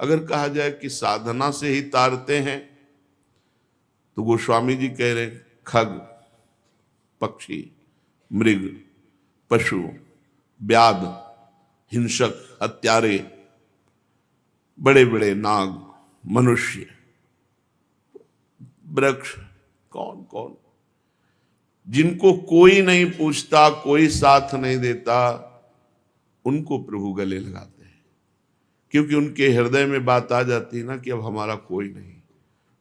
अगर कहा जाए कि साधना से ही तारते हैं, तो गोस्वामी जी कह रहे खग, पक्षी, मृग, पशु, व्याध, हिंसक, हत्यारे, बड़े बड़े नाग, मनुष्य, वृक्ष, कौन कौन, जिनको कोई नहीं पूछता, कोई साथ नहीं देता, उनको प्रभु गले लगाते हैं, क्योंकि उनके हृदय में बात आ जाती है ना कि अब हमारा कोई नहीं।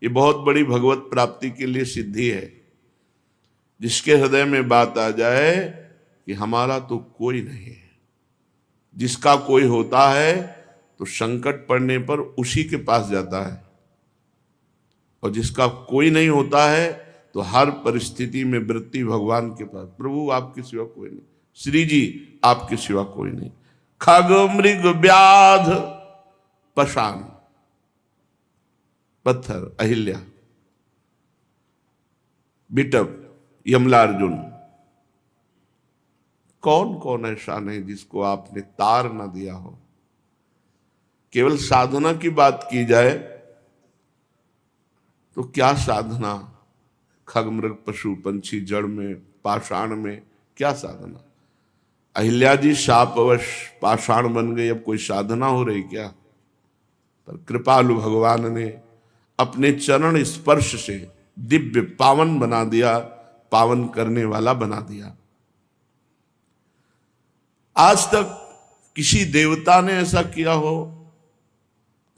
ये बहुत बड़ी भगवत प्राप्ति के लिए सिद्धि है। जिसके हृदय में बात आ जाए कि हमारा तो कोई नहीं है। जिसका कोई होता है तो संकट पड़ने पर उसी के पास जाता है, और जिसका कोई नहीं होता है तो हर परिस्थिति में वृत्ति भगवान के पास, प्रभु आपके सिवा कोई नहीं, श्री जी आपके सिवा कोई नहीं। खग, मृग, व्याध, पाषाण, पत्थर, अहिल्या, बिटप, यमलार्जुन, कौन कौन ऐसा नहीं जिसको आपने तार न दिया हो। केवल साधना की बात की जाए तो क्या साधना, खग, मृग, पशु, पंछी, जड़ में, पाषाण में, क्या साधना। अहिल्या जी शापवश पाषाण बन गई, अब कोई साधना हो रही क्या। पर कृपालु भगवान ने अपने चरण स्पर्श से दिव्य पावन बना दिया, पावन करने वाला बना दिया। आज तक किसी देवता ने ऐसा किया हो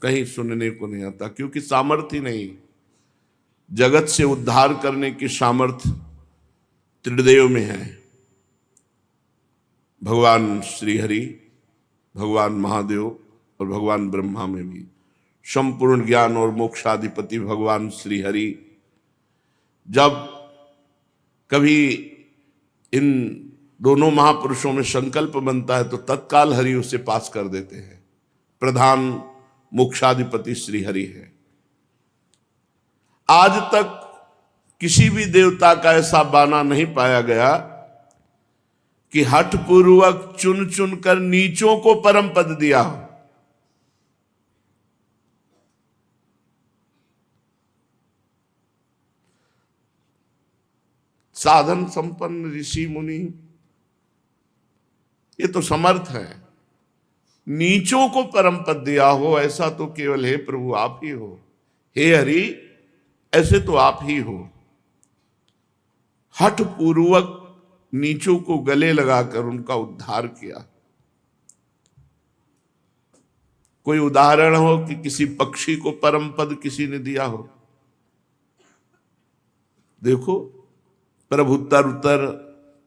कहीं सुनने को नहीं आता, क्योंकि सामर्थ्य नहीं। जगत से उद्धार करने की सामर्थ्य त्रिदेव में है, भगवान श्री हरि, भगवान महादेव और भगवान ब्रह्मा में भी। संपूर्ण ज्ञान और मोक्षाधिपति भगवान श्री हरि, जब कभी इन दोनों महापुरुषों में संकल्प बनता है तो तत्काल हरि उसे पास कर देते हैं। प्रधान मोक्षाधिपति श्री हरि है। आज तक किसी भी देवता का ऐसा बाना नहीं पाया गया कि हठ पूर्वक चुन चुन कर नीचों को परम पद दिया हो। साधन संपन्न ऋषि मुनि ये तो समर्थ है, नीचों को परम पद दिया हो ऐसा तो केवल हे प्रभु आप ही हो। हे हरि ऐसे तो आप ही हो। हठ पूर्वक नीचों को गले लगाकर उनका उद्धार किया। कोई उदाहरण हो कि किसी पक्षी को परम पद किसी ने दिया हो। देखो, प्रभु तर उतर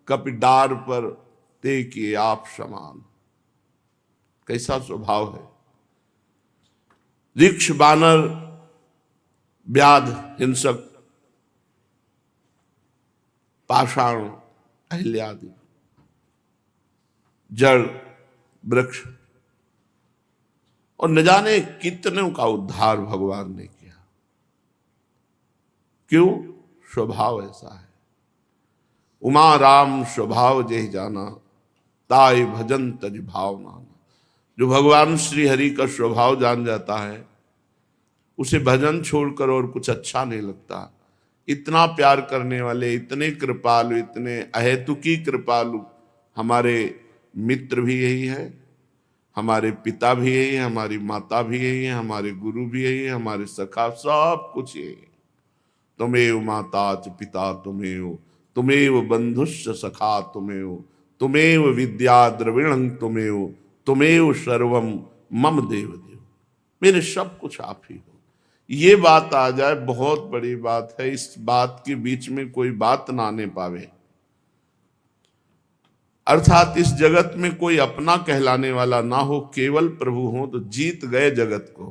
कपि डार पर ते किए आप समान, कैसा स्वभाव है। वृक्ष, बानर, व्याध, हिंसक, पाषाण, अहिल्यादि, जड़, वृक्ष, और न जाने कितनों का उद्धार भगवान ने किया। क्यों? स्वभाव ऐसा है। उमा राम स्वभाव जेहि जाना, ताय भजन तज भाव माना। जो भगवान श्री हरि का स्वभाव जान जाता है उसे भजन छोड़कर और कुछ अच्छा नहीं लगता। इतना प्यार करने वाले, इतने कृपालु, इतने अहेतुकी कृपालु हमारे मित्र भी यही है, हमारे पिता भी यही है, हमारी माता भी यही है, हमारे गुरु भी यही है, हमारे सखा, सब कुछ यही है। तुमेव माता च पिता तुमेव, तुमेव बंधुश्च सखा तुमेव, तुमेव विद्या द्रविणं तुमेव, तुमेव सर्वम मम देव देव। मेरे सब कुछ आप ही हो। ये बात आ जाए बहुत बड़ी बात है। इस बात के बीच में कोई बात ना आने पावे, अर्थात इस जगत में कोई अपना कहलाने वाला ना हो, केवल प्रभु हो तो जीत गए जगत को।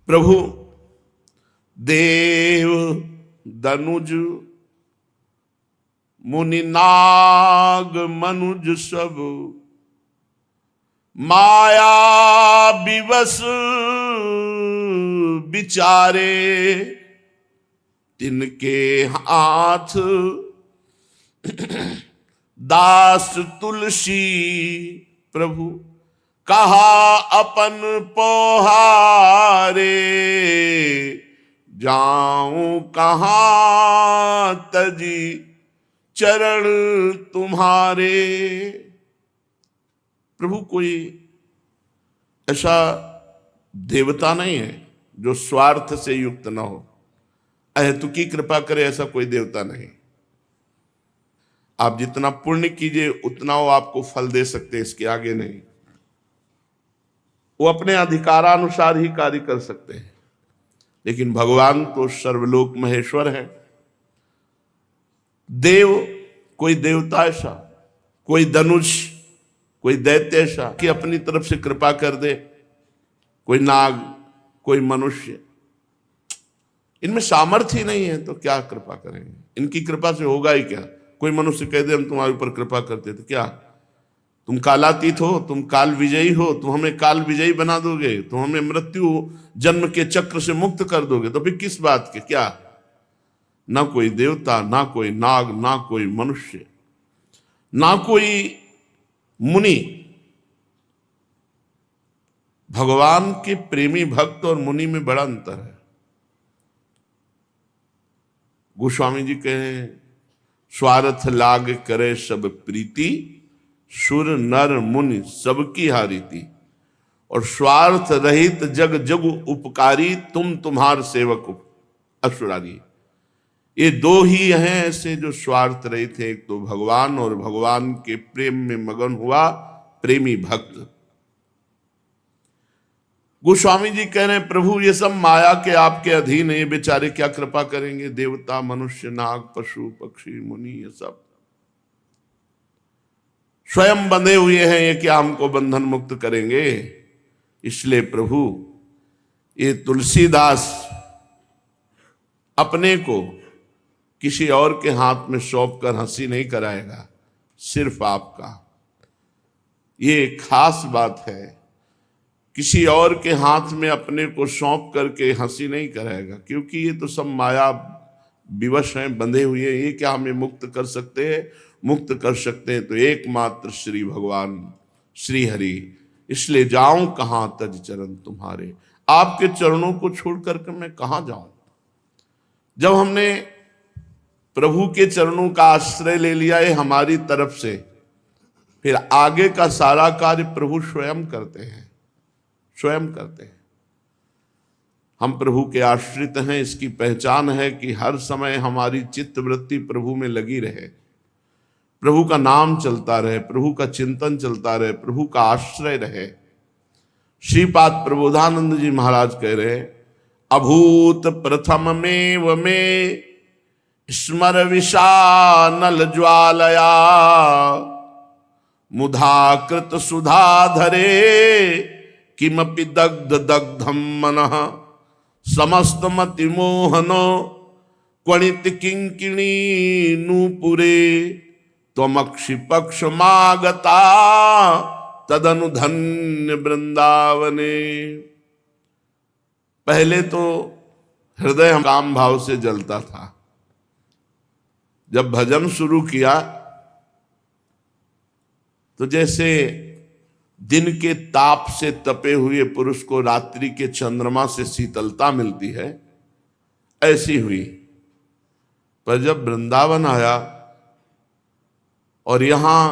प्रभु देव दनुज मुनि नाग मनुज सब, माया विवश बिचारे, तिनके हाथ दास तुलसी। प्रभु कहा अपन पोहारे, जाऊं कहां तजी चरण तुम्हारे। प्रभु कोई ऐसा देवता नहीं है जो स्वार्थ से युक्त ना हो, अहेतुकी कृपा करे, ऐसा कोई देवता नहीं। आप जितना पुण्य कीजिए उतना वो आपको फल दे सकते हैं, इसके आगे नहीं। वो अपने अधिकारानुसार ही कार्य कर सकते हैं, लेकिन भगवान तो सर्वलोक महेश्वर है। देव, कोई देवता ऐसा, कोई धनुष, कोई दैत्य ऐसा कि अपनी तरफ से कृपा कर दे, कोई नाग, कोई मनुष्य, इनमें सामर्थ्य ही नहीं है तो क्या कृपा करेंगे? इनकी कृपा से होगा ही क्या? कोई मनुष्य कह दे हम तुम्हारे ऊपर कृपा करते, तो क्या तुम कालातीत हो, तुम काल विजयी हो, तुम हमें काल विजयी बना दोगे, तुम हमें मृत्यु जन्म के चक्र से मुक्त कर दोगे, तो फिर किस बात के? क्या ना कोई देवता, ना कोई नाग, ना कोई मनुष्य, ना कोई मुनि। भगवान के प्रेमी भक्त और मुनि में बड़ा अंतर है। गोस्वामी जी कहे स्वार्थ लाग करे सब प्रीति, सुर नर मुनि सबकी हारीति, और स्वार्थ रहित जग जग उपकारी, तुम तुम्हार सेवक असुरारी। ये दो ही हैं ऐसे जो स्वार्थ रहित थे, एक तो भगवान और भगवान के प्रेम में मगन हुआ प्रेमी भक्त। गोस्वामी जी कह रहे हैं प्रभु ये सब माया के आपके अधीन है, ये बेचारे क्या कृपा करेंगे? देवता, मनुष्य, नाग, पशु, पक्षी, मुनि, ये सब स्वयं बंधे हुए हैं, ये क्या हमको बंधन मुक्त करेंगे? इसलिए प्रभु ये तुलसीदास अपने को किसी और के हाथ में सौंप कर हंसी नहीं कराएगा, सिर्फ आपका। ये खास बात है, किसी और के हाथ में अपने को सौंप करके हंसी नहीं कराएगा, क्योंकि ये तो सब माया विवश हैं, बंधे हुए हैं। ये क्या हमें मुक्त कर सकते हैं? मुक्त कर सकते हैं तो एकमात्र श्री भगवान श्री हरि। इसलिए जाऊं कहां तज चरण तुम्हारे, आपके चरणों को छोड़ करके मैं कहां जाऊं? जब हमने प्रभु के चरणों का आश्रय ले लिया है हमारी तरफ से, फिर आगे का सारा कार्य प्रभु स्वयं करते हैं, स्वयं करते हैं। हम प्रभु के आश्रित हैं, इसकी पहचान है कि हर समय हमारी चित्त वृत्ति प्रभु में लगी रहे, प्रभु का नाम चलता रहे, प्रभु का चिंतन चलता रहे, प्रभु का आश्रय रहे। श्रीपाद प्रबोधानंद जी महाराज कह रहे हैं अभूत प्रथम में में स्मर विषानल ज्वालया, मुधाकृत सुधाधरे किमपि दग्ध दग्धम मनः, समस्त मति मोहनो क्वणित किंकिणी नूपुरे, त्वमक्षि पक्ष मागता तदनु धन्य वृंदावने। पहले तो हृदय काम भाव से जलता था, जब भजन शुरू किया तो जैसे दिन के ताप से तपे हुए पुरुष को रात्रि के चंद्रमा से शीतलता मिलती है, ऐसी हुई। पर जब वृंदावन आया और यहां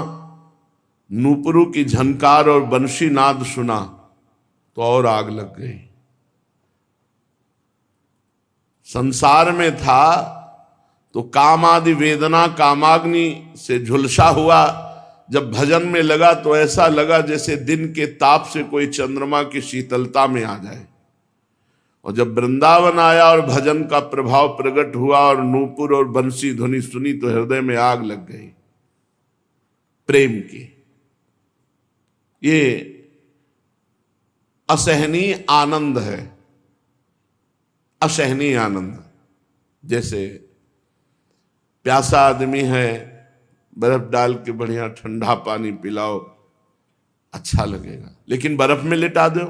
नूपुरों की झनकार और बंशी नाद सुना तो और आग लग गई। संसार में था तो काम आदि वेदना कामाग्नि से झुलसा हुआ, जब भजन में लगा तो ऐसा लगा जैसे दिन के ताप से कोई चंद्रमा की शीतलता में आ जाए। और जब वृंदावन आया और भजन का प्रभाव प्रकट हुआ और नूपुर और बंसी ध्वनि सुनी तो हृदय में आग लग गई प्रेम की। ये असहनीय आनंद है, असहनीय आनंद। जैसे प्यासा आदमी है, बर्फ डाल के बढ़िया ठंडा पानी पिलाओ, अच्छा लगेगा, लेकिन बर्फ में लिटा दो,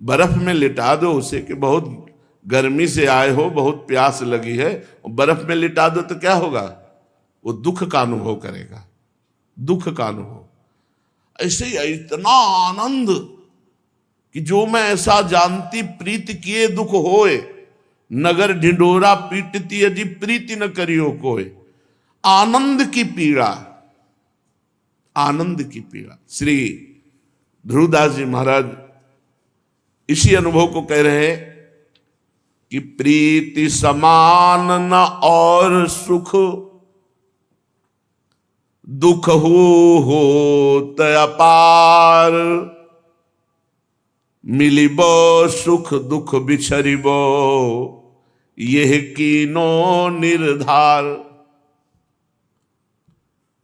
बर्फ में लिटा दो उसे कि बहुत गर्मी से आए हो, बहुत प्यास लगी है, और बर्फ में लिटा दो तो क्या होगा? वो दुख का अनुभव करेगा, दुख का अनुभव। ऐसे ही इतना आनंद कि जो मैं ऐसा जानती प्रीति किए दुख होए, नगर ढिंडोरा पीटती अजी प्रीति न करियो कोय। आनंद की पीड़ा, आनंद की पीड़ा। श्री ध्रुवदास जी महाराज इसी अनुभव को कह रहे हैं कि प्रीति समान न और सुख, दुख होत अपार। मिलिबो सुख दुख बिछरिबो, यह कीनो निर्धार।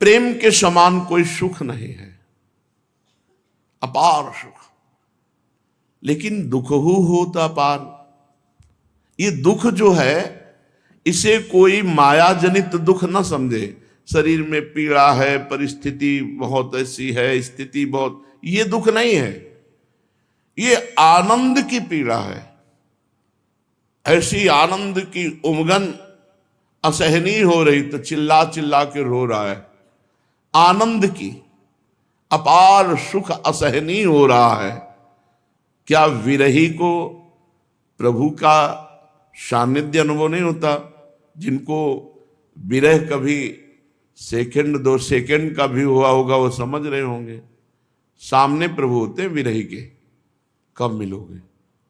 प्रेम के समान कोई सुख नहीं है, अपार सुख। लेकिन दुख होता अपार। ये दुख जो है इसे कोई माया जनित दुख न समझे। शरीर में पीड़ा है, परिस्थिति बहुत ऐसी है, स्थिति बहुत, ये दुख नहीं है, ये आनंद की पीड़ा है। ऐसी आनंद की उमगन असहनीय हो रही तो चिल्ला चिल्ला के रो रहा है। आनंद की अपार सुख असहनीय हो रहा है। क्या विरही को प्रभु का सानिध्य अनुभव नहीं होता? जिनको विरह कभी सेकंड 2 सेकंड का भी हुआ होगा वो समझ रहे होंगे। सामने प्रभु होते हैं विरही के, कब मिलोगे?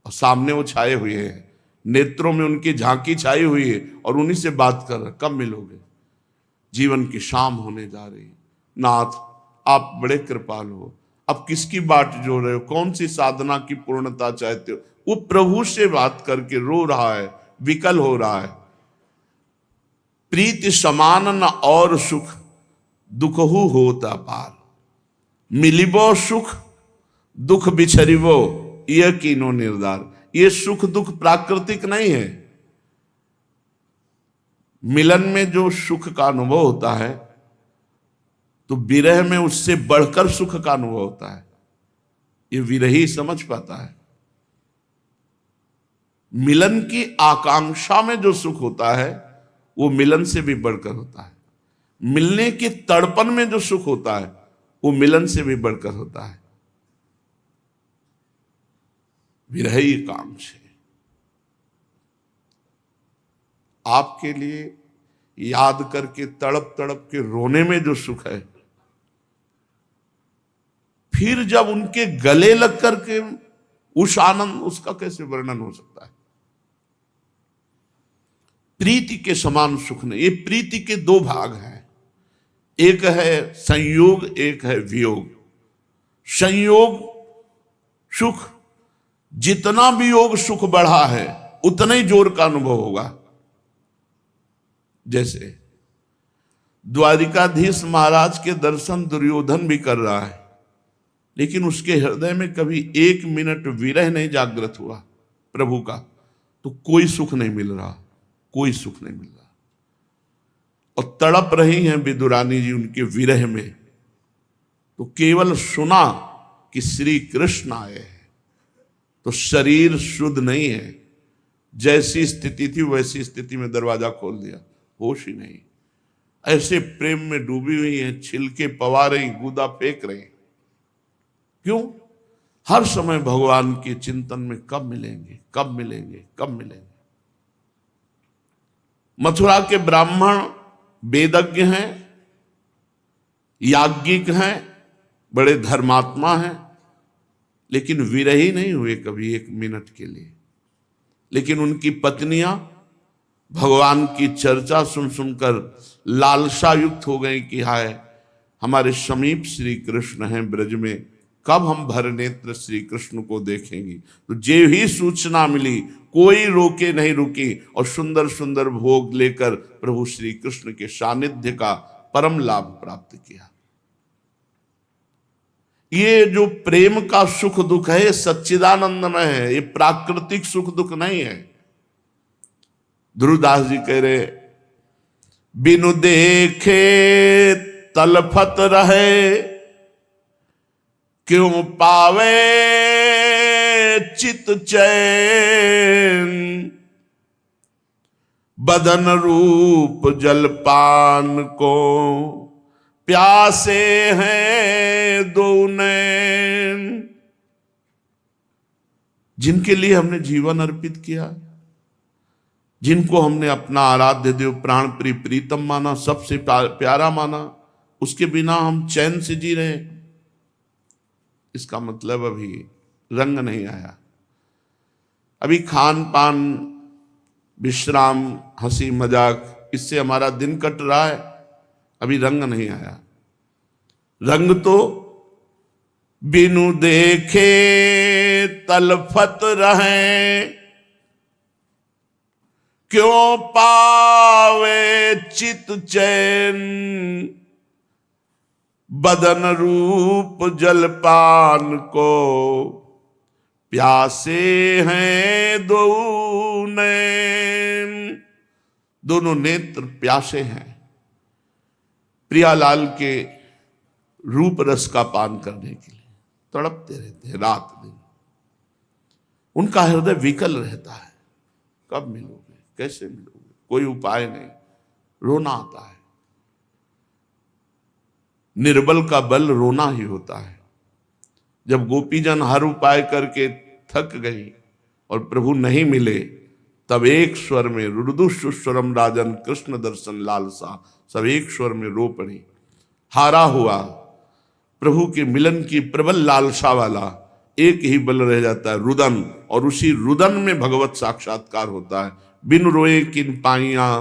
और सामने वो छाए हुए हैं, नेत्रों में उनकी झांकी छाई हुई है और उन्हीं से बात कर रहे, कब मिलोगे? जीवन की शाम होने जा रही है। नाथ आप बड़े कृपाल हो, अब किसकी बाट जो रहे हो? कौन सी साधना की पूर्णता चाहते हो? वो प्रभु से बात करके रो रहा है, विकल हो रहा है। प्रीति समान न और सुख, दुखहु होता पार। मिलिबो सुख दुख बिछरिबो, यह कीनो निर्धार। ये सुख दुख प्राकृतिक नहीं है। मिलन में जो सुख का अनुभव होता है तो विरह में उससे बढ़कर सुख का अनुभव होता है। ये विरही समझ पाता है। मिलन की आकांक्षा में जो सुख होता है वो मिलन से भी बढ़कर होता है। मिलने के तड़पन में जो सुख होता है वो मिलन से भी बढ़कर होता है। विरही कांक्षे आपके लिए याद करके तड़प तड़प के रोने में जो सुख है, फिर जब उनके गले लग करके उस आनंद, उसका कैसे वर्णन हो सकता है? प्रीति के समान सुख नहीं। ये प्रीति के 2 भाग हैं, एक है संयोग, एक है वियोग। संयोग सुख, जितना वियोग सुख बढ़ा है उतना ही जोर का अनुभव होगा। जैसे द्वारिकाधीश महाराज के दर्शन दुर्योधन भी कर रहा है, लेकिन उसके हृदय में कभी 1 मिनट विरह नहीं जागृत हुआ प्रभु का, तो कोई सुख नहीं मिल रहा, कोई सुख नहीं मिल रहा। और तड़प रही हैं विदुरानी जी उनके विरह में, तो केवल सुना कि श्री कृष्ण आए हैं, तो शरीर शुद्ध नहीं है। जैसी स्थिति थी वैसी स्थिति में दरवाजा खोल दिया, होश ही नहीं। ऐसे प्रेम में डूबी हुई है, छिलके पवा रही, गुदा फेंक रही। क्यों? हर समय भगवान के चिंतन में कब मिलेंगे, कब मिलेंगे, कब मिलेंगे। मथुरा के ब्राह्मण वेदज्ञ हैं, याज्ञिक हैं, बड़े धर्मात्मा हैं, लेकिन विरही नहीं हुए कभी 1 मिनट के लिए। लेकिन उनकी पत्नियां भगवान की चर्चा सुन सुनकर लालसा युक्त हो गई कि हाय, हमारे समीप श्री कृष्ण हैं ब्रज में, कब हम भर नेत्र श्री कृष्ण को देखेंगी। तो जे ही सूचना मिली, कोई रोके नहीं रुकी और सुंदर सुंदर भोग लेकर प्रभु श्री कृष्ण के सानिध्य का परम लाभ प्राप्त किया। ये जो प्रेम का सुख दुख है, सच्चिदानंदमय है, ये प्राकृतिक सुख दुख नहीं है। ध्रुवदास जी कह रहे, बिनु देखे तलफत रहे, क्यों पावे चित चैन। बदन रूप जलपान को प्यासे हैं दो नैन, जिनके लिए हमने जीवन अर्पित किया, जिनको हमने अपना आराध्य देव प्राण प्रिय प्रीतम माना, सबसे प्यारा माना, उसके बिना हम चैन से जी रहे। इसका मतलब अभी रंग नहीं आया। अभी खान पान, विश्राम, हंसी मजाक, इससे हमारा दिन कट रहा है, अभी रंग नहीं आया। रंग तो बिनु देखे तलफत रहे, क्यों पावे चित चैन, बदन रूप जलपान को प्यासे हैं दो नैन। दोनों नेत्र प्यासे हैं प्रियालाल के रूप रस का पान करने के लिए, तड़पते रहते हैं रात दिन। उनका हृदय विकल रहता है, कब मिलोगे, कैसे मिलोगे, कोई उपाय नहीं, रोना आता है। निर्बल का बल रोना ही होता है। जब गोपीजन हर उपाय करके थक गई और प्रभु नहीं मिले, तब एक स्वर में रुदुस्वरम राजन कृष्ण दर्शन लालसा, सब एक स्वर में रो पड़ी। हारा हुआ प्रभु के मिलन की प्रबल लालसा वाला एक ही बल रह जाता है, रुदन, और उसी रुदन में भगवत साक्षात्कार होता है। बिन रोए किन पाइया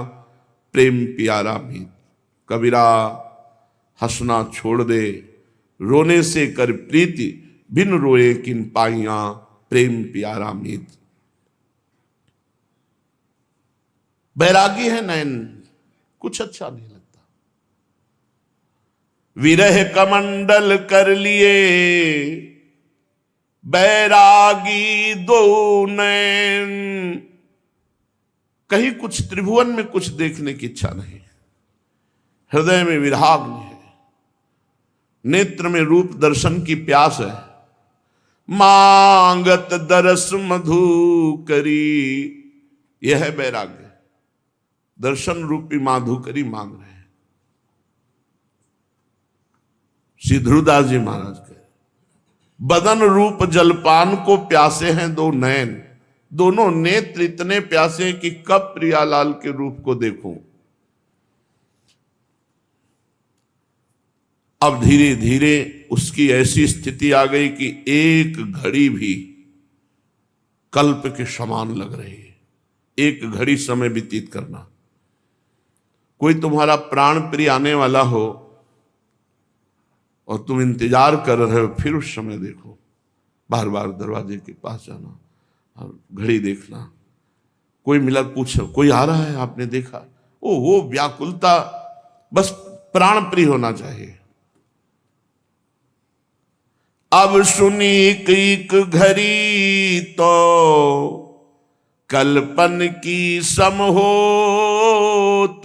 प्रेम प्यारा मीत, कबीरा हंसना छोड़ दे रोने से कर प्रीति, बिन रोए किन पाइया प्रेम प्यारा मीत। बैरागी है नैन, कुछ अच्छा नहीं लगता। विरह कमंडल कर लिए बैरागी दो नैन, कहीं कुछ त्रिभुवन में कुछ देखने की इच्छा नहीं, हृदय में विराग नहीं है, नेत्र में रूप दर्शन की प्यास है। मांगत दरस मधु करी, यह है बैराग्य, दर्शन रूपी माधुकरी मांग रहे हैं। श्री ध्रुवदास जी महाराज के बदन रूप जलपान को प्यासे हैं दो नयन, दोनों नेत्र इतने प्यासे हैं कि कब प्रियालाल के रूप को देखूं। अब धीरे धीरे उसकी ऐसी स्थिति आ गई कि एक घड़ी भी कल्प के समान लग रही है। एक घड़ी समय व्यतीत करना, कोई तुम्हारा प्राण प्रिय आने वाला हो और तुम इंतजार कर रहे हो, फिर उस समय देखो, बार बार दरवाजे के पास जाना और घड़ी देखना, कोई मिला पूछो कोई आ रहा है आपने देखा, ओ वो व्याकुलता, बस प्राण प्रिय होना चाहिए। अब सुनी एक घड़ी तो कल्पन की सम होत,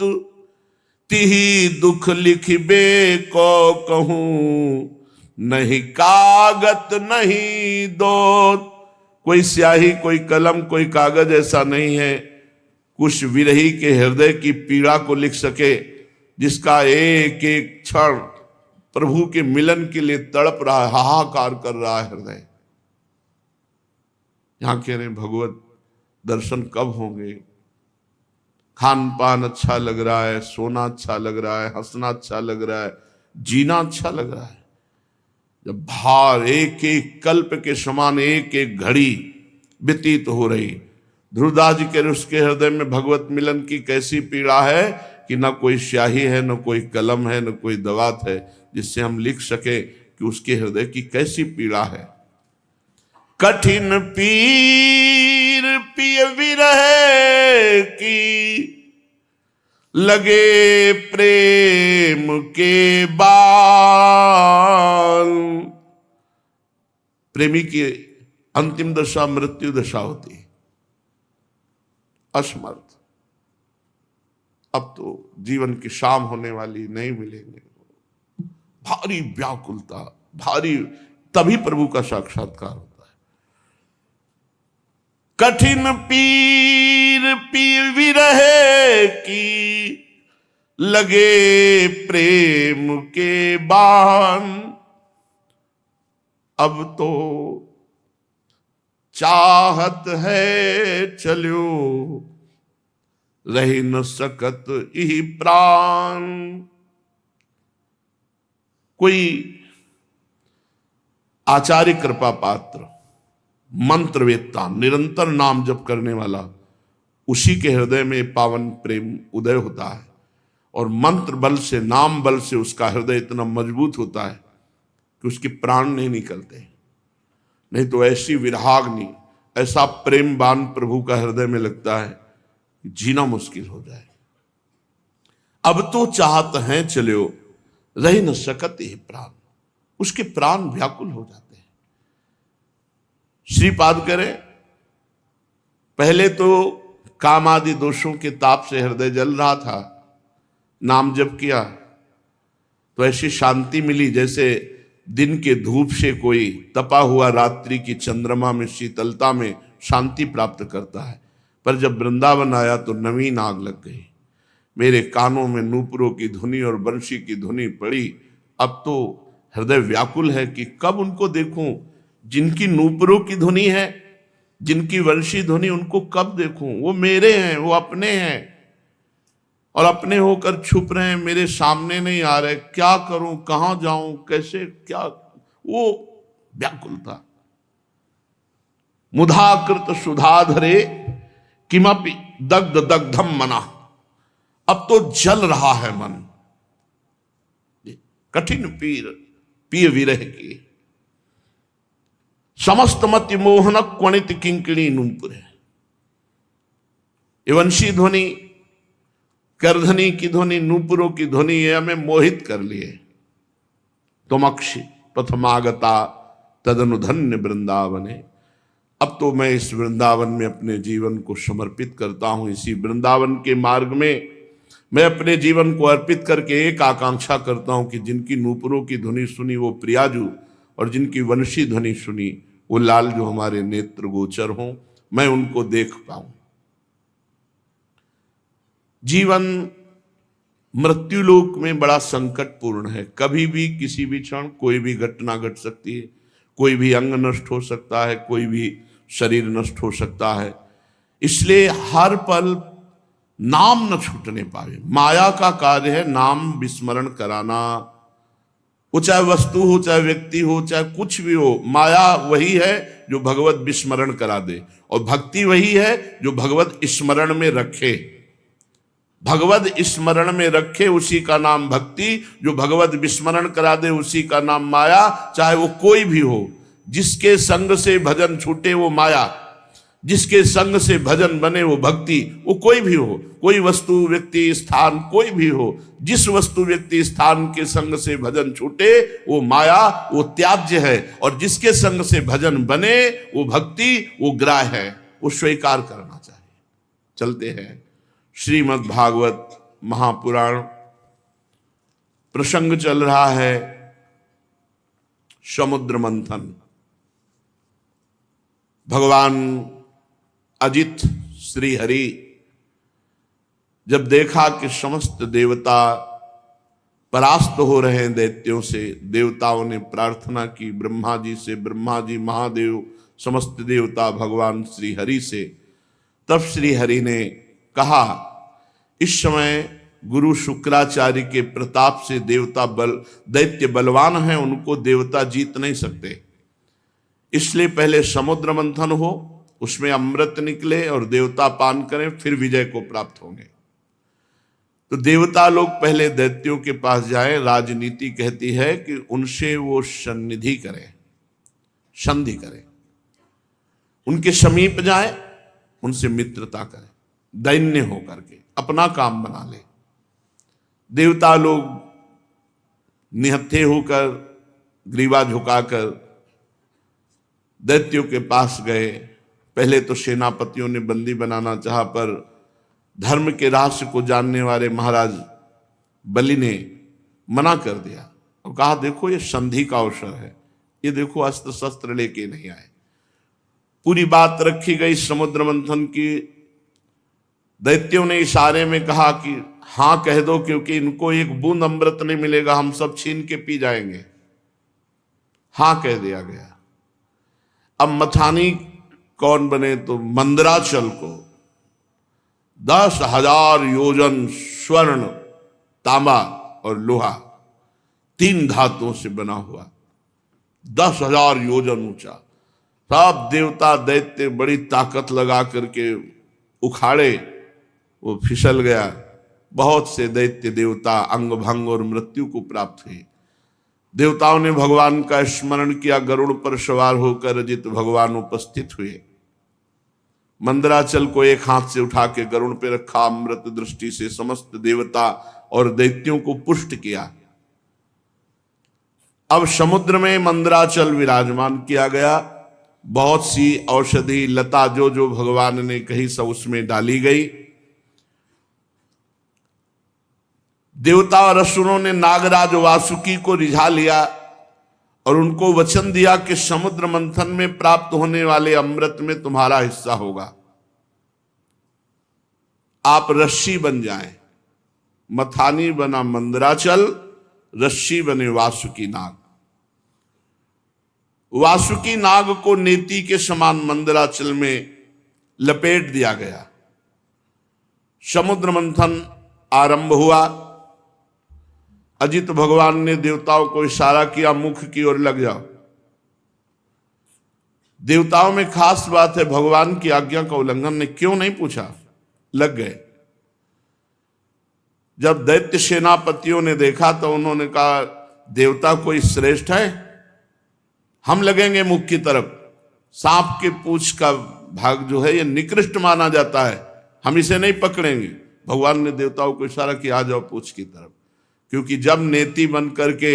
तिही दुख लिखबे को कहूं, नहीं कागत नहीं दोत। कोई स्याही, कोई कलम, कोई कागज ऐसा नहीं है कुछ विरही के हृदय की पीड़ा को लिख सके, जिसका एक एक क्षण प्रभु के मिलन के लिए तड़प रहा है, हाहाकार कर रहा है हृदय। यहां कह रहे भगवत दर्शन कब होंगे। खान पान अच्छा लग रहा है, सोना अच्छा लग रहा है, हंसना अच्छा लग रहा है, जीना अच्छा लग रहा है, जब भार एक एक कल्प के समान एक एक घड़ी व्यतीत हो रही। ध्रुवदास जी के उसके हृदय में भगवत मिलन की कैसी पीड़ा है कि न कोई स्याही है, न कोई कलम है, न कोई दवात है जिससे हम लिख सके कि उसके हृदय की कैसी पीड़ा है। कठिन पीर पिय विरह की, लगे प्रेम के बाल। प्रेमी की अंतिम दशा मृत्यु दशा होती है, असमर्थ। अब तो जीवन की शाम होने वाली, नहीं मिलेंगे, भारी व्याकुलता, भारी, तभी प्रभु का साक्षात्कार होता है। कठिन पीर पी विरह की, लगे प्रेम के बाण, अब तो चाहत है चलो, रह न सकत यही प्राण। कोई आचार्य कृपा पात्र, मंत्रवेत्ता, निरंतर नाम जप करने वाला, उसी के हृदय में पावन प्रेम उदय होता है और मंत्र बल से, नाम बल से उसका हृदय इतना मजबूत होता है कि उसके प्राण नहीं निकलते। नहीं तो ऐसी विरहाग्नि, ऐसा प्रेम बाण प्रभु का हृदय में लगता है कि जीना मुश्किल हो जाए। अब तो चाहत हैं चलो, रह न सकत ये प्राण, उसके प्राण व्याकुल हो जाते हैं। श्रीपाद करें, पहले तो काम आदि दोषों के ताप से हृदय जल रहा था, नाम जप किया तो ऐसी शांति मिली जैसे दिन के धूप से कोई तपा हुआ रात्रि की चंद्रमा में शीतलता में शांति प्राप्त करता है। पर जब वृंदावन आया तो नवीन आग लग गई। मेरे कानों में नूपुरों की धुनी और बंशी की धुनी पड़ी। अब तो हृदय व्याकुल है कि कब उनको देखूं, जिनकी नूपुरों की धुनी है, जिनकी वंशी ध्वनि, उनको कब देखूं। वो मेरे हैं, वो अपने हैं और अपने होकर छुप रहे हैं, मेरे सामने नहीं आ रहे। क्या करूं, कहां जाऊं, कैसे, क्या, वो व्याकुल था। मुधाकृत सुधाधरे किमपि दग्ध दग्धम मना, अब तो जल रहा है मन, कठिन पिय विरह की। समस्त मति मोहन क्वणित किंकिणी नूपुर है। वंशी ध्वनि, करधनी की ध्वनि, नूपुरों की ध्वनि, ये हमें मोहित कर लिए। तुमक्षि प्रथमागता तदनुधन्य वृंदावने, अब तो मैं इस वृंदावन में अपने जीवन को समर्पित करता हूं। इसी वृंदावन के मार्ग में मैं अपने जीवन को अर्पित करके एक आकांक्षा करता हूं कि जिनकी नूपुरों की ध्वनि सुनी वो प्रियाजू, और जिनकी वंशी ध्वनि सुनी वो लाल जो हमारे नेत्र गोचर हों, मैं उनको देख पाऊं। जीवन मृत्युलोक में बड़ा संकटपूर्ण है। कभी भी किसी भी क्षण कोई भी घटना घट सकती है। कोई भी अंग नष्ट हो सकता है, कोई भी शरीर नष्ट हो सकता है। इसलिए हर पल नाम न छूटने पावे। माया का कार्य है नाम विस्मरण कराना। वो चाहे वस्तु हो, चाहे व्यक्ति हो, चाहे कुछ भी हो, माया वही है जो भगवत विस्मरण करा दे, और भक्ति वही है जो भगवत स्मरण में रखे। भगवत स्मरण में रखे उसी का नाम भक्ति, जो भगवत विस्मरण करा दे उसी का नाम माया। चाहे वो कोई भी हो, जिसके संग से भजन छूटे वो माया, जिसके संग से भजन बने वो भक्ति। वो कोई भी हो, कोई वस्तु व्यक्ति स्थान कोई भी हो, जिस वस्तु व्यक्ति स्थान के संग से भजन छूटे वो माया, वो त्याज्य है। और जिसके संग से भजन बने वो भक्ति, वो ग्राह्य है, वो स्वीकार करना चाहिए। चलते हैं श्रीमद् भागवत महापुराण। प्रसंग चल रहा है समुद्र मंथन। भगवान अजित श्री हरि जब देखा कि समस्त देवता परास्त हो रहे हैं दैत्यों से, देवताओं ने प्रार्थना की ब्रह्मा जी से, ब्रह्मा जी, महादेव, समस्त देवता भगवान श्री हरि से। तब श्री हरि ने कहा, इस समय गुरु शुक्राचार्य के प्रताप से देवता दैत्य बलवान हैं, उनको देवता जीत नहीं सकते। इसलिए पहले समुद्र मंथन हो, उसमें अमृत निकले और देवता पान करें, फिर विजय को प्राप्त होंगे। तो देवता लोग पहले दैत्यों के पास जाएं। राजनीति कहती है कि उनसे वो सन्निधि करें, संधि करें, उनके समीप जाएं, उनसे मित्रता करें, दैन्य होकर के अपना काम बना ले। देवता लोग निहत्थे होकर, ग्रीवा झुकाकर दैत्यों के पास गए। पहले तो सेनापतियों ने बंदी बनाना चाहा, पर धर्म के रहस्य को जानने वाले महाराज बलि ने मना कर दिया और कहा, देखो ये संधि का अवसर है, ये देखो अस्त्र शस्त्र लेके नहीं आए। पूरी बात रखी गई समुद्र मंथन की। दैत्यों ने इशारे में कहा कि हां कह दो, क्योंकि इनको एक बूंद अमृत नहीं मिलेगा, हम सब छीन के पी जाएंगे। हां कह दिया गया। अब मथानी कौन बने? तो मंदराचल को 10,000 योजन स्वर्ण, तांबा और लोहा, 3 धातुओं से बना हुआ, 10,000 योजन ऊंचा। सब देवता दैत्य बड़ी ताकत लगा करके उखाड़े, वो फिसल गया। बहुत से दैत्य देवता अंग भंग और मृत्यु को प्राप्त हुए। देवताओं ने भगवान का स्मरण किया, गरुड़ पर सवार होकर अजित भगवान उपस्थित हुए। मंदराचल को एक हाथ से उठा के गरुड़ पे रखा, अमृत दृष्टि से समस्त देवता और दैत्यों को पुष्ट किया। अब समुद्र में मंदराचल विराजमान किया गया। बहुत सी औषधि लता जो जो भगवान ने कही सब उसमें डाली गई। देवता और असुरों ने नागराज वासुकी को रिझा लिया और उनको वचन दिया कि समुद्र मंथन में प्राप्त होने वाले अमृत में तुम्हारा हिस्सा होगा, आप रस्सी बन जाएं। मथानी बना मंदराचल, रस्सी बने वासुकी नाग। वासुकी नाग को नेति के समान मंदराचल में लपेट दिया गया। समुद्र मंथन आरंभ हुआ। अजित भगवान ने देवताओं को इशारा किया, मुख की ओर लग जाओ। देवताओं में खास बात है, भगवान की आज्ञा का उल्लंघन ने क्यों नहीं पूछा, लग गए। जब दैत्य सेनापतियों ने देखा तो उन्होंने कहा, देवता कोई श्रेष्ठ है, हम लगेंगे मुख की तरफ। सांप के पूंछ का भाग जो है ये निकृष्ट माना जाता है, हम इसे नहीं पकड़ेंगे। भगवान ने देवताओं को इशारा किया, आ जाओ पूंछ की तरफ, क्योंकि जब नेति बन करके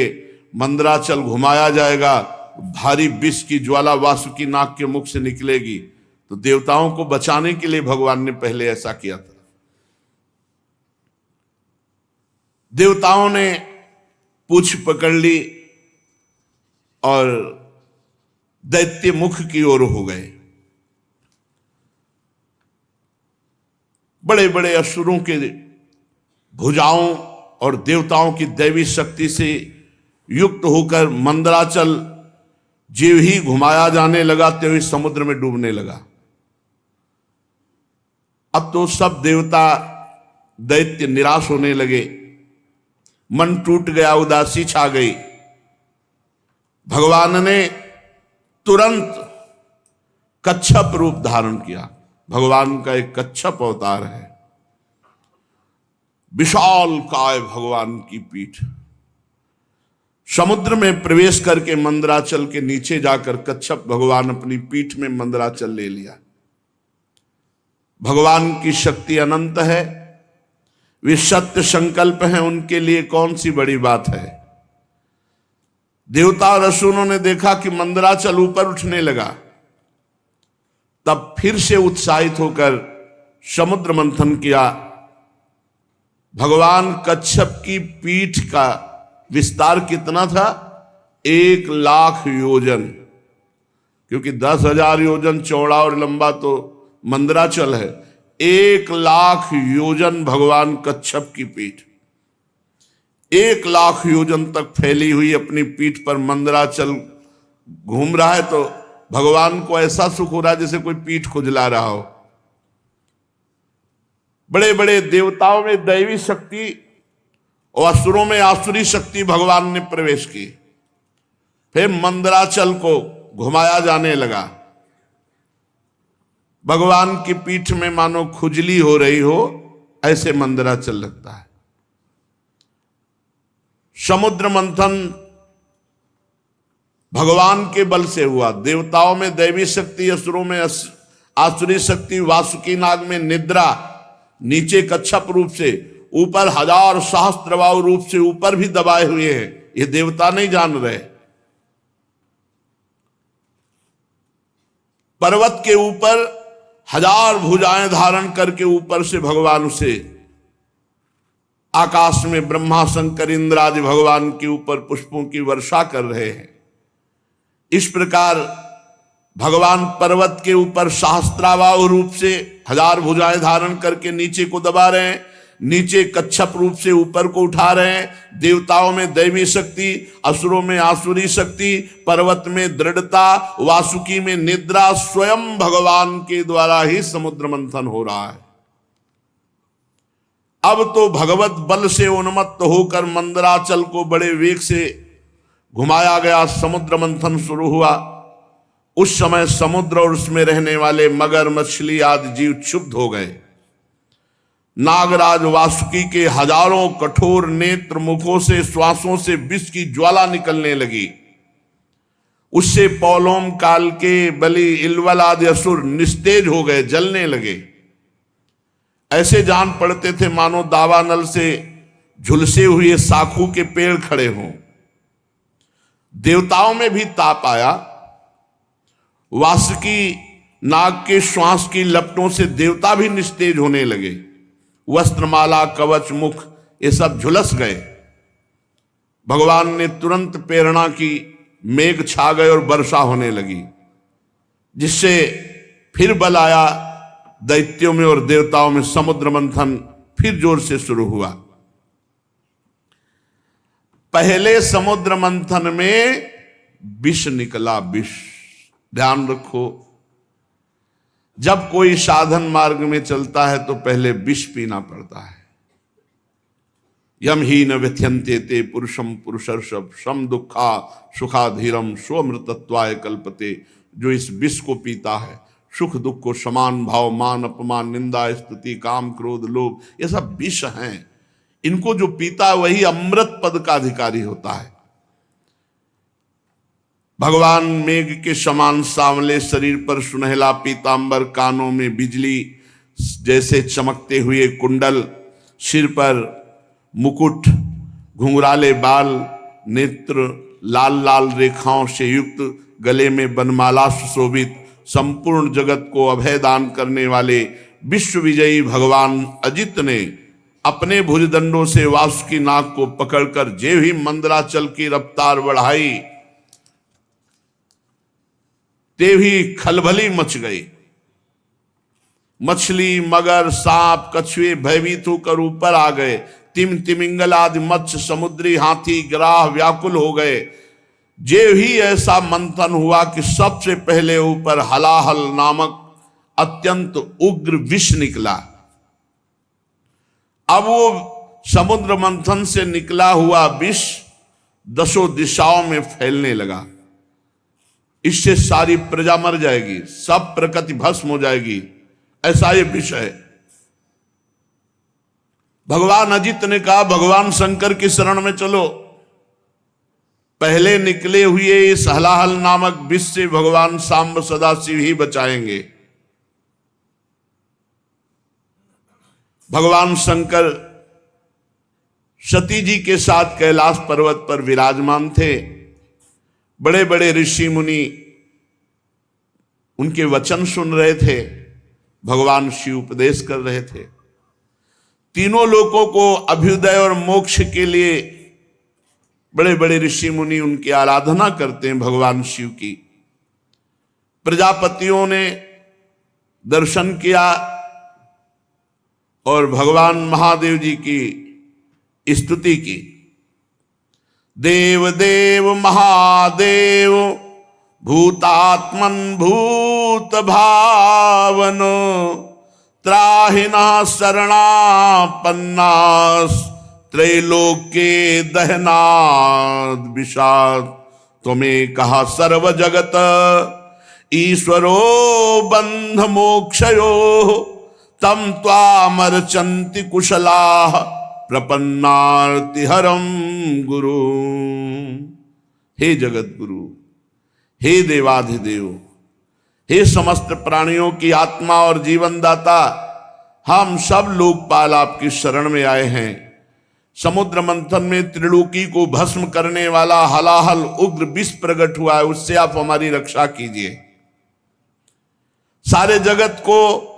मंदराचल घुमाया जाएगा, भारी विष की ज्वाला वासुकी नाग के मुख से निकलेगी। तो देवताओं को बचाने के लिए भगवान ने पहले ऐसा किया था। देवताओं ने पूंछ पकड़ ली और दैत्य मुख की ओर हो गए। बड़े बड़े असुरों के भुजाओं और देवताओं की दैवी शक्ति से युक्त होकर मंदराचल जीव ही घुमाया जाने लगा, त्यों ही समुद्र में डूबने लगा। अब तो सब देवता दैत्य निराश होने लगे, मन टूट गया, उदासी छा गई। भगवान ने तुरंत कच्छप रूप धारण किया। भगवान का एक कच्छप अवतार है, विशाल काय भगवान की पीठ। समुद्र में प्रवेश करके मंदराचल के नीचे जाकर कच्छप भगवान अपनी पीठ में मंदराचल ले लिया। भगवान की शक्ति अनंत है, वे सत्य संकल्प हैं, उनके लिए कौन सी बड़ी बात है। देवता और असुरों ने देखा कि मंदराचल ऊपर उठने लगा, तब फिर से उत्साहित होकर समुद्र मंथन किया। भगवान कच्छप की पीठ का विस्तार कितना था? 1,00,000 योजन, क्योंकि 10,000 योजन चौड़ा और लंबा तो मंदराचल है। 1,00,000 योजन भगवान कच्छप की पीठ, 1,00,000 योजन तक फैली हुई अपनी पीठ पर मंदराचल घूम रहा है। तो भगवान को ऐसा सुख हो रहा है जैसे कोई पीठ खुजला रहा हो। बड़े बड़े देवताओं में दैवी शक्ति और असुरों में आसुरी शक्ति भगवान ने प्रवेश की। फिर मंदराचल को घुमाया जाने लगा। भगवान की पीठ में मानो खुजली हो रही हो, ऐसे मंदराचल लगता है। समुद्र मंथन भगवान के बल से हुआ। देवताओं में दैवी शक्ति, असुरों में आसुरी शक्ति, वासुकी नाग में निद्रा, नीचे कच्छप रूप से, ऊपर 1000 सहस्त्रबाहु रूप से ऊपर भी दबाए हुए हैं। ये देवता नहीं जान रहे। पर्वत के ऊपर 1000 भुजाएं धारण करके ऊपर से भगवान उसे आकाश में ब्रह्मा शंकर इंद्र आदि भगवान के ऊपर पुष्पों की वर्षा कर रहे हैं। इस प्रकार भगवान पर्वत के ऊपर सहस्त्राबाहु रूप से 1000 भुजाएं धारण करके नीचे को दबा रहे हैं। नीचे कच्छप रूप से ऊपर को उठा रहे हैं। देवताओं में दैवी शक्ति, असुरों में आसुरी शक्ति, पर्वत में दृढ़ता, वासुकी में निद्रा, स्वयं भगवान के द्वारा ही समुद्र मंथन हो रहा है। अब तो भगवत बल से उन्मत्त होकर मंदराचल को बड़े वेग से घुमाया गया, समुद्र मंथन शुरू हुआ। उस समय समुद्र और उसमें रहने वाले मगर, मछली आदि जीव क्षुब्ध हो गए। नागराज वासुकी के हजारों कठोर नेत्र मुखों से, श्वासों से विष की ज्वाला निकलने लगी। उससे पौलोम काल के बलि, इलवल आदि असुर निस्तेज हो गए, जलने लगे। ऐसे जान पड़ते थे मानो दावानल से झुलसे हुए साखू के पेड़ खड़े हों। देवताओं में भी ताप आया। वासुकी नाग के श्वास की लपटों से देवता भी निस्तेज होने लगे। वस्त्रमाला, कवच, मुख ये सब झुलस गए। भगवान ने तुरंत प्रेरणा की, मेघ छा गए और वर्षा होने लगी, जिससे फिर बल आया दैत्यों में और देवताओं में। समुद्र मंथन फिर जोर से शुरू हुआ। पहले समुद्र मंथन में विष निकला, विष। ध्यान रखो, जब कोई साधन मार्ग में चलता है तो पहले विष पीना पड़ता है। यम ही न व्यथ्यन्ते ते पुरुषम पुरुषर्षभ सम दुखा सुखा धीरम स्वमृतत्वाय कल्पते। जो इस विष को पीता है, सुख दुख को समान भाव, मान अपमान, निंदा स्तुति, काम क्रोध लोभ, ये सब विष हैं। इनको जो पीता है वही अमृत पद का अधिकारी होता है। भगवान मेघ के समान सांवले शरीर पर सुनहला पीतांबर, कानों में बिजली जैसे चमकते हुए कुंडल, सिर पर मुकुट, घुंघराले बाल, नेत्र लाल लाल रेखाओं से युक्त, गले में बनमाला सुशोभित, संपूर्ण जगत को अभय दान करने वाले विश्व विजयी भगवान अजित ने अपने भुजदंडों से वासुकी नाग को पकड़कर जे ही मंदराचल की रफ्तार बढ़ाई, ते भी खलबली मच गई। मछली, मगर, सांप, कछुए भयभीत होकर ऊपर आ गए। तिमिंगल आदि मत्स्य, समुद्री हाथी, गिराह व्याकुल हो गए। जे ही ऐसा मंथन हुआ कि सबसे पहले ऊपर हलाहल नामक अत्यंत उग्र विष निकला। अब वो समुद्र मंथन से निकला हुआ विष 10 दिशाओं में फैलने लगा। इससे सारी प्रजा मर जाएगी, सब प्रकृति भस्म हो जाएगी, ऐसा ये विष है। भगवान अजित ने कहा, भगवान शंकर की शरण में चलो। पहले निकले हुए इस हलाहल नामक विष से भगवान सांब सदाशिव ही बचाएंगे। भगवान शंकर सती जी के साथ कैलाश पर्वत पर विराजमान थे। बड़े बड़े ऋषि मुनि उनके वचन सुन रहे थे। भगवान शिव उपदेश कर रहे थे। तीनों लोगों को अभ्युदय और मोक्ष के लिए बड़े बड़े ऋषि मुनि उनकी आराधना करते हैं भगवान शिव की। प्रजापतियों ने दर्शन किया और भगवान महादेव जी की स्तुति की। देव देव महादेव भूतात्मन भूत भावनो त्राहिना शरणापन्नास त्रैलोक्ये दहनाद विषाद। तुम्हें कहा सर्व जगत ईश्वरो बंध मोक्षयो तम त्वामर्चन्ति कुशलाः प्रपन्नार्ति हरम गुरु। हे जगत गुरु, हे देवाधिदेव, हे समस्त प्राणियों की आत्मा और जीवन दाता, हम सब लोकपाल आपकी शरण में आए हैं। समुद्र मंथन में त्रिलोकी को भस्म करने वाला हलाहल उग्र विष प्रकट हुआ है, उससे आप हमारी रक्षा कीजिए। सारे जगत को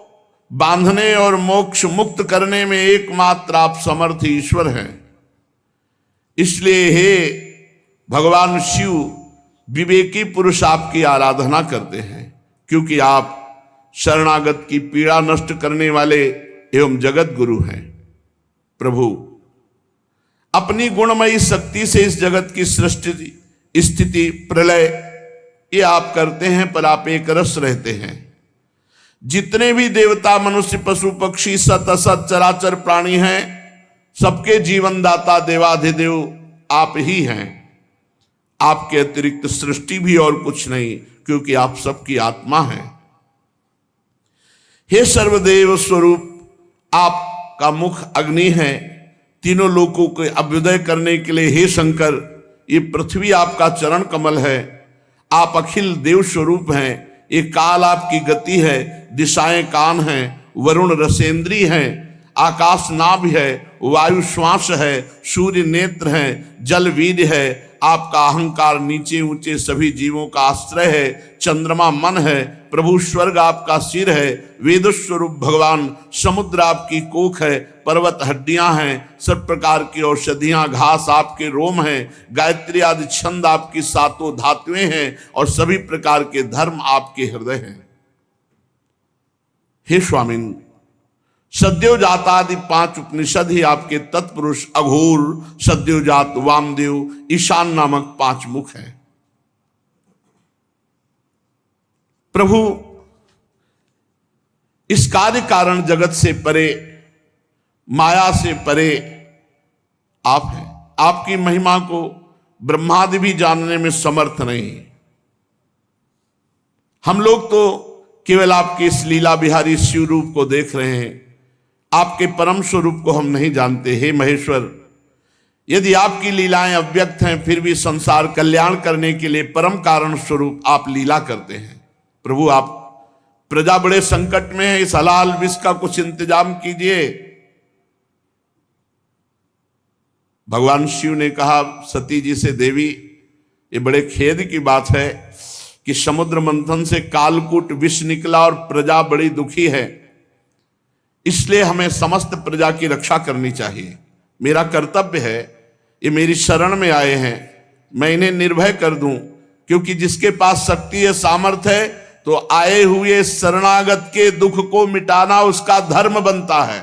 बांधने और मोक्ष मुक्त करने में एकमात्र आप समर्थ ईश्वर हैं। इसलिए हे भगवान शिव, विवेकी पुरुष आपकी आराधना करते हैं, क्योंकि आप शरणागत की पीड़ा नष्ट करने वाले एवं जगत गुरु हैं। प्रभु अपनी गुणमयी शक्ति से इस जगत की सृष्टि, स्थिति, प्रलय ये आप करते हैं, पर आप एक रस रहते हैं। जितने भी देवता, मनुष्य, पशु, पक्षी, सत असत चराचर प्राणी हैं, सबके जीवन दाता देवाधिदेव आप ही हैं। आपके अतिरिक्त सृष्टि भी और कुछ नहीं, क्योंकि आप सबकी आत्मा हैं। हे सर्वदेव स्वरूप, आपका मुख अग्नि है। तीनों लोकों के अभ्युदय करने के लिए हे शंकर, ये पृथ्वी आपका चरण कमल है। आप अखिल देव स्वरूप हैं। ये काल आपकी गति है, दिशाएं कान हैं, वरुण रसेंद्री हैं, आकाश नाभ है, वायु श्वास है, सूर्य नेत्र है, जल वीर्य है। आपका अहंकार नीचे ऊंचे सभी जीवों का आश्रय है। चंद्रमा मन है, प्रभु स्वर्ग आपका सिर है। वेद स्वरूप भगवान समुद्र आपकी कोख है, पर्वत हड्डियां हैं, सब प्रकार की औषधियां घास आपके रोम हैं, गायत्री आदि छंद आपकी सातों धातुएं हैं, और सभी प्रकार के धर्म आपके हृदय हैं। हे स्वामिन, सद्योजातादि 5 उपनिषद ही आपके तत्पुरुष अघोर, सद्योजात, वामदेव, ईशान नामक 5 मुख हैं। प्रभु इस कार्य कारण जगत से परे, माया से परे आप हैं। आपकी महिमा को ब्रह्मादि भी जानने में समर्थ नहीं। हम लोग तो केवल आपके इस लीला बिहारी शिव रूप को देख रहे हैं, आपके परम स्वरूप को हम नहीं जानते। हे महेश्वर, यदि आपकी लीलाएं अव्यक्त हैं, फिर भी संसार कल्याण करने के लिए परम कारण स्वरूप आप लीला करते हैं। प्रभु, आप प्रजा बड़े संकट में है, इस हलाल विष का कुछ इंतजाम कीजिए। भगवान शिव ने कहा सती जी से, देवी ये बड़े खेद की बात है कि समुद्र मंथन से कालकूट विष निकला और प्रजा बड़ी दुखी है, इसलिए हमें समस्त प्रजा की रक्षा करनी चाहिए। मेरा कर्तव्य है, ये मेरी शरण में आए हैं, मैं इन्हें निर्भय कर दूं, क्योंकि जिसके पास शक्ति है, सामर्थ्य है, तो आए हुए शरणागत के दुख को मिटाना उसका धर्म बनता है।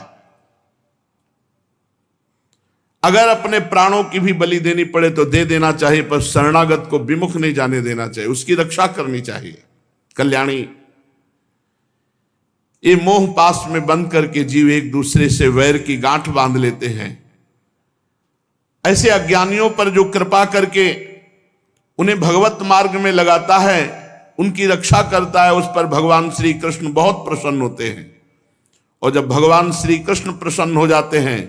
अगर अपने प्राणों की भी बलि देनी पड़े तो दे देना चाहिए, पर शरणागत को विमुख नहीं जाने देना चाहिए, उसकी रक्षा करनी चाहिए। कल्याणी, ये मोह पास में बंद करके जीव एक दूसरे से वैर की गांठ बांध लेते हैं। ऐसे अज्ञानियों पर जो कृपा करके उन्हें भगवत मार्ग में लगाता है, उनकी रक्षा करता है, उस पर भगवान श्री कृष्ण बहुत प्रसन्न होते हैं। और जब भगवान श्री कृष्ण प्रसन्न हो जाते हैं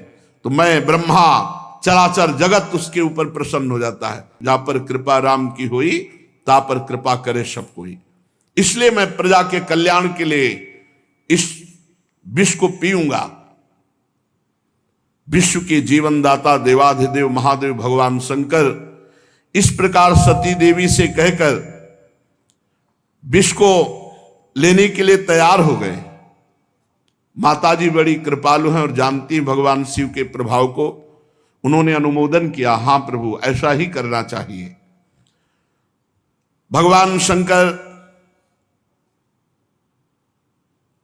तो मैं, ब्रह्मा, चराचर जगत उसके ऊपर प्रसन्न हो जाता है। जहां पर कृपा राम की हुई, ता पर कृपा करे सब कोई। इसलिए मैं प्रजा के कल्याण के लिए इस विष को पीऊंगा। विश्व के जीवनदाता देवाधिदेव महादेव भगवान शंकर इस प्रकार सती देवी से कहकर विष को लेने के लिए तैयार हो गए। माताजी बड़ी कृपालु हैं और जानती भगवान शिव के प्रभाव को। उन्होंने अनुमोदन किया, हां प्रभु, ऐसा ही करना चाहिए। भगवान शंकर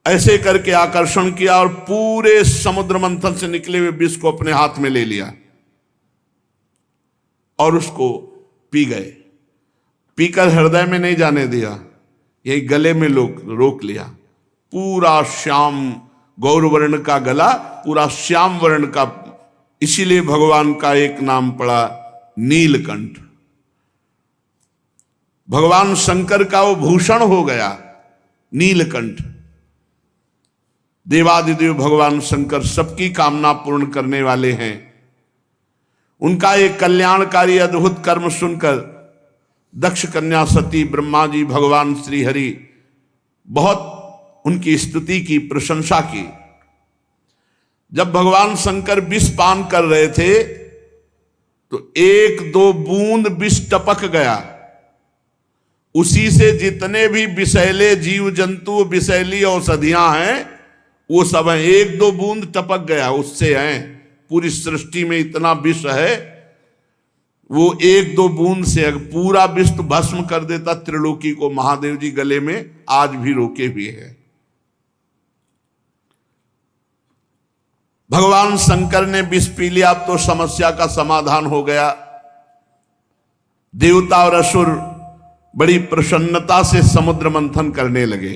ऐसे करके आकर्षण किया और पूरे समुद्र मंथन से निकले हुए विष को अपने हाथ में ले लिया और उसको पी गए। पीकर हृदय में नहीं जाने दिया, यही गले में रोक लिया। पूरा श्याम गौरवर्ण का गला, पूरा श्याम वर्ण का, इसीलिए भगवान का एक नाम पड़ा नीलकंठ। भगवान शंकर का वो भूषण हो गया नीलकंठ। देवादिदेव भगवान शंकर सबकी कामना पूर्ण करने वाले हैं। उनका एक कल्याणकारी अद्भुत कर्म सुनकर दक्ष कन्या सती, ब्रह्मा जी, भगवान श्री हरि बहुत उनकी स्तुति की, प्रशंसा की। जब भगवान शंकर विष पान कर रहे थे तो 1-2 बूंद विष टपक गया। उसी से जितने भी विषैले जीव जंतु, विषैली औषधियां हैं, वो सब हैं। 1-2 बूंद टपक गया, उससे हैं। पूरी सृष्टि में इतना विष है, वो 1-2 बूंद से पूरा विष तो भस्म कर देता त्रिलोकी को। महादेव जी गले में आज भी रोके हुए हैं। भगवान शंकर ने विष पी लिया, अब तो समस्या का समाधान हो गया। देवता और असुर बड़ी प्रसन्नता से समुद्र मंथन करने लगे।